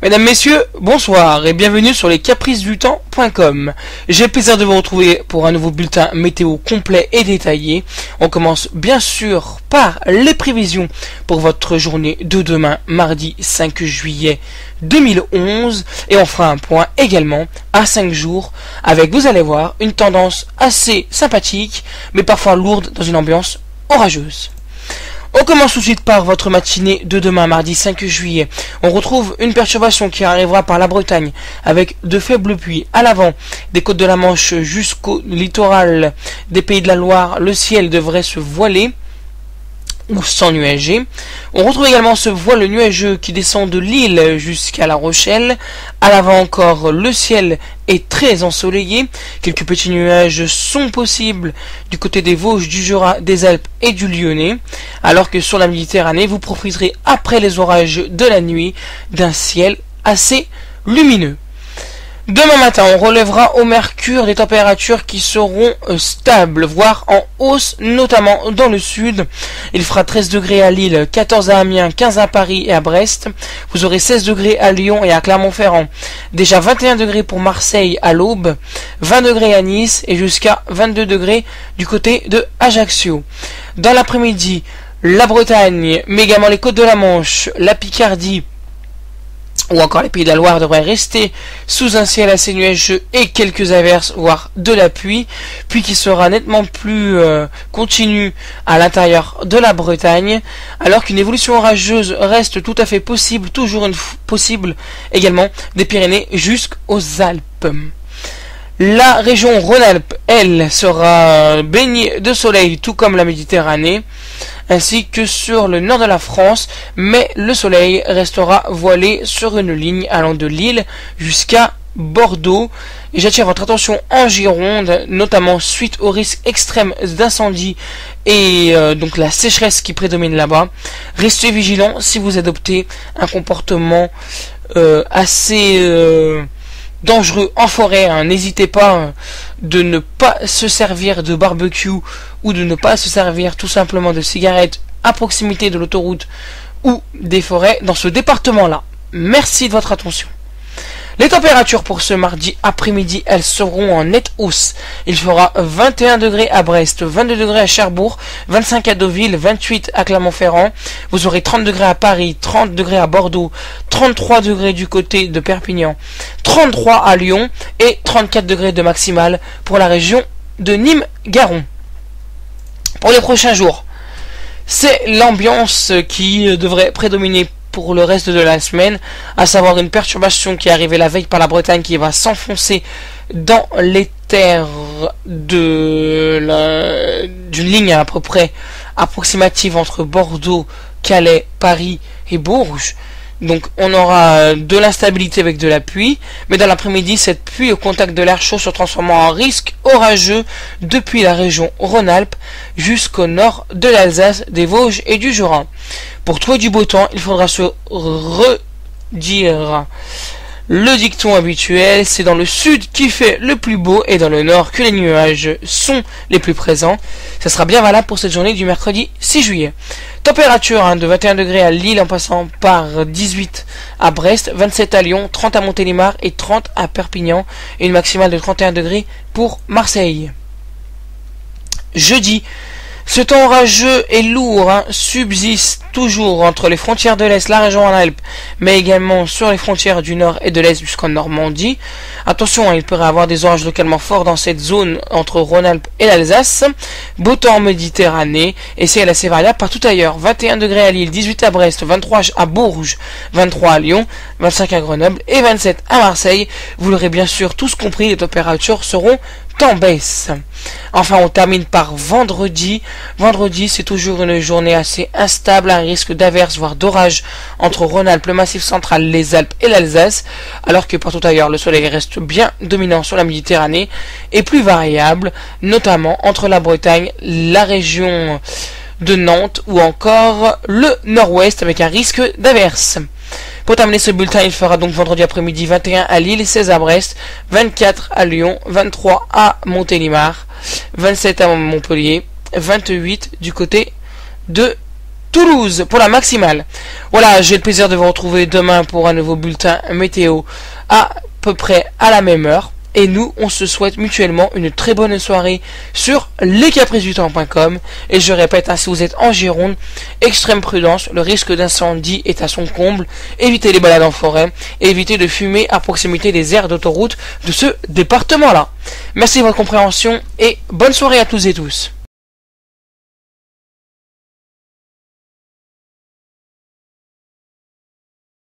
Mesdames, Messieurs, bonsoir et bienvenue sur lescapricesdutemps.com. J'ai le plaisir de vous retrouver pour un nouveau bulletin météo complet et détaillé. On commence bien sûr par les prévisions pour votre journée de demain, mardi 5 juillet 2011. Et on fera un point également à 5 jours avec, vous allez voir, une tendance assez sympathique mais parfois lourde dans une ambiance orageuse. On commence tout de suite par votre matinée de demain, mardi 5 juillet. On retrouve une perturbation qui arrivera par la Bretagne avec de faibles pluies à l'avant des côtes de la Manche jusqu'au littoral des Pays de la Loire. Le ciel devrait se voiler ou s'ennuager. On retrouve également ce voile nuageux qui descend de Lille jusqu'à La Rochelle. À l'avant encore, le ciel est très ensoleillé. Quelques petits nuages sont possibles du côté des Vosges, du Jura, des Alpes et du Lyonnais. Alors que sur la Méditerranée, vous profiterez après les orages de la nuit d'un ciel assez lumineux. Demain matin, on relèvera au mercure des températures qui seront stables, voire en hausse, notamment dans le sud. Il fera 13 degrés à Lille, 14 à Amiens, 15 à Paris et à Brest. Vous aurez 16 degrés à Lyon et à Clermont-Ferrand. Déjà 21 degrés pour Marseille à l'aube, 20 degrés à Nice et jusqu'à 22 degrés du côté de Ajaccio. Dans l'après-midi, la Bretagne, mais également les côtes de la Manche, la Picardie, ou encore les Pays de la Loire devraient rester sous un ciel assez nuageux et quelques averses, voire de la pluie, puis qui sera nettement plus continue à l'intérieur de la Bretagne, alors qu'une évolution orageuse reste tout à fait possible, toujours possible également des Pyrénées jusqu'aux Alpes. La région Rhône-Alpes, elle, sera baignée de soleil, tout comme la Méditerranée, ainsi que sur le nord de la France, mais le soleil restera voilé sur une ligne allant de Lille jusqu'à Bordeaux. Et j'attire votre attention en Gironde, notamment suite au risque extrême d'incendie et donc la sécheresse qui prédomine là-bas. Restez vigilants si vous adoptez un comportement assez dangereux en forêt, hein. N'hésitez pas de ne pas se servir de barbecue ou de ne pas se servir tout simplement de cigarettes à proximité de l'autoroute ou des forêts dans ce département-là. Merci de votre attention. Les températures pour ce mardi après-midi, elles seront en nette hausse. Il fera 21 degrés à Brest, 22 degrés à Cherbourg, 25 à Deauville, 28 à Clermont-Ferrand. Vous aurez 30 degrés à Paris, 30 degrés à Bordeaux, 33 degrés du côté de Perpignan, 33 à Lyon et 34 degrés de maximale pour la région de Nîmes-Garon. Pour les prochains jours, c'est l'ambiance qui devrait prédominer pour le reste de la semaine, à savoir une perturbation qui est arrivée la veille par la Bretagne qui va s'enfoncer dans les terres d'une ligne à peu près approximative entre Bordeaux, Calais, Paris et Bourges. Donc on aura de l'instabilité avec de la pluie, mais dans l'après-midi, cette pluie au contact de l'air chaud se transformera en risque orageux depuis la région Rhône-Alpes jusqu'au nord de l'Alsace, des Vosges et du Jura. Pour trouver du beau temps, il faudra se redire le dicton habituel, c'est dans le sud qui fait le plus beau et dans le nord que les nuages sont les plus présents. Ça sera bien valable pour cette journée du mercredi 6 juillet. Température de 21 degrés à Lille en passant par 18 à Brest, 27 à Lyon, 30 à Montélimar et 30 à Perpignan et une maximale de 31 degrés pour Marseille. Jeudi, ce temps orageux et lourd subsiste toujours entre les frontières de l'Est, la région Rhône-Alpes, mais également sur les frontières du Nord et de l'Est jusqu'en Normandie. Attention, il pourrait y avoir des orages localement forts dans cette zone entre Rhône-Alpes et l'Alsace. Beau temps en Méditerranée, et c'est assez variable partout ailleurs. 21 degrés à Lille, 18 à Brest, 23 à Bourges, 23 à Lyon, 25 à Grenoble et 27 à Marseille. Vous l'aurez bien sûr tous compris, les températures seront en baisse. Enfin, on termine par vendredi. Vendredi, c'est toujours une journée assez instable, un risque d'averse, voire d'orage entre Rhône-Alpes, le Massif central, les Alpes et l'Alsace, alors que partout ailleurs, le soleil reste bien dominant sur la Méditerranée et plus variable, notamment entre la Bretagne, la région de Nantes ou encore le nord-ouest avec un risque d'averse. Pour terminer ce bulletin, il fera donc vendredi après-midi 21 à Lille, 16 à Brest, 24 à Lyon, 23 à Montélimar, 27 à Montpellier, 28 du côté de Toulouse pour la maximale. Voilà, j'ai le plaisir de vous retrouver demain pour un nouveau bulletin météo à peu près à la même heure. Et nous, on se souhaite mutuellement une très bonne soirée sur lescaprisesdutemps.com. Et je répète, si vous êtes en Gironde, extrême prudence, le risque d'incendie est à son comble. Évitez les balades en forêt, et évitez de fumer à proximité des aires d'autoroute de ce département-là. Merci de votre compréhension et bonne soirée à tous et tous.